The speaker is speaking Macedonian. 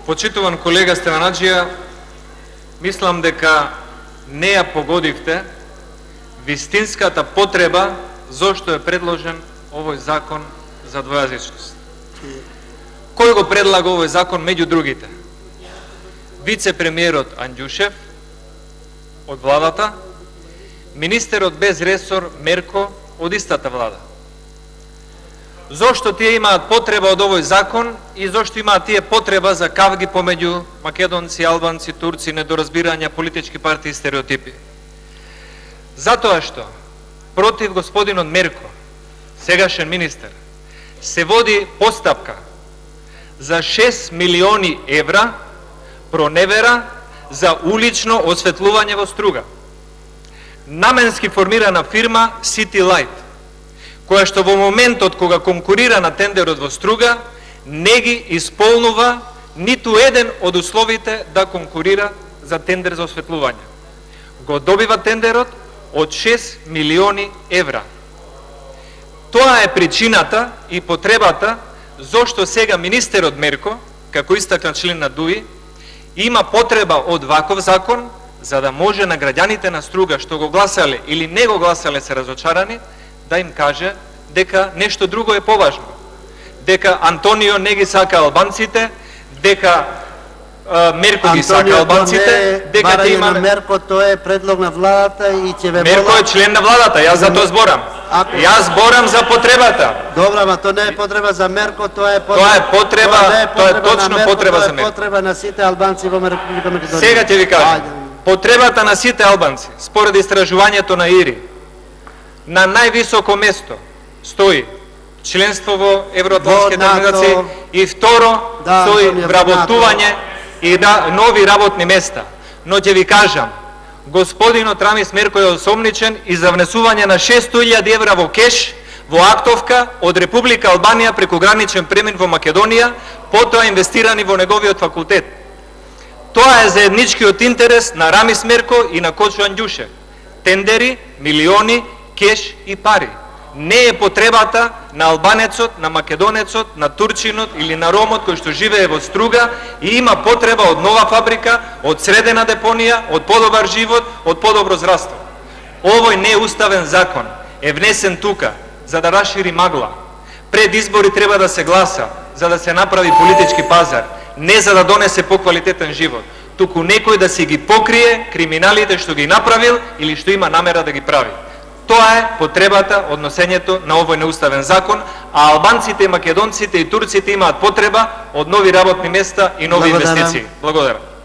Почитуван колега Стеванаджија, мислам дека не ја погодивте вистинската потреба зошто е предложен овој закон за двојазичност. Кој го предлага овој закон меѓу другите? Вице-премиерот Анѓушев од владата, министерот без ресор Мерко од истата влада. Зошто тие имаат потреба од овој закон и зошто имаат тие потреба за кавги помеѓу македонци, албанци, турци, недоразбирања, политички партии и стереотипи? Затоа што против господинот Мерко, сегашен министер, се води постапка за 6 милиони евра проневера за улично осветлување во Струга. Наменски формирана фирма City Light, која што во моментот кога конкурира на тендерот во Струга, не ги исполнува ниту еден од условите да конкурира за тендер за осветлување. Го добива тендерот од 6 милиони евра. Тоа е причината и потребата зошто сега министерот Мерко, како истакнат член на ДУИ, има потреба од ваков закон, за да може на граѓаните на Струга што го гласале или не го гласале се разочарани, да им каже дека нешто друго е поважно. Дека Антонио не ги сака албанците, дека Мерко ги сака албанците, дека те има... Мерко, тоа е предлог на владата и ќе ве Мерко е член на владата, јас за тоа зборам. Јас зборам за потребата. Добра, ама тоа не е потреба за Мерко, тоа е потреба, тоа е точно потреба за Мерко. Тоа е потреба на сите албанци во Република Македонија. Сега ќе ви кажам. Потребата на сите албанци, според истражувањето на ИРИ, на највисоко место стои членство во евроатлантските организации и второ стои вработување и нови работни места. Но ќе ви кажам, господинот Рамис Мерко е осомничен и за внесување на 600.000 евра во кеш во актовка од Република Албанија преку граничен премин во Македонија, потоа инвестирани во неговиот факултет. Тоа е заедничкиот интерес на Рамис Мерко и на Кочо Анѓушев. Тендери, милиони, кеш и пари. Не е потребата на албанецот, на македонецот, на турчинот или на ромот кој што живее во Струга и има потреба од нова фабрика, од средена депонија, од подобар живот, од подобро здравство. Овој неуставен закон е внесен тука за да расшири магла. Пред избори треба да се гласа за да се направи политички пазар, не за да донесе поквалитетен живот, туку некој да си ги покрие криминалите што ги направил или што има намера да ги прави. Тоа е потребата од носењето на овој неуставен закон, а албанците, македонците и турците имаат потреба од нови работни места и нови инвестиции. Благодарам.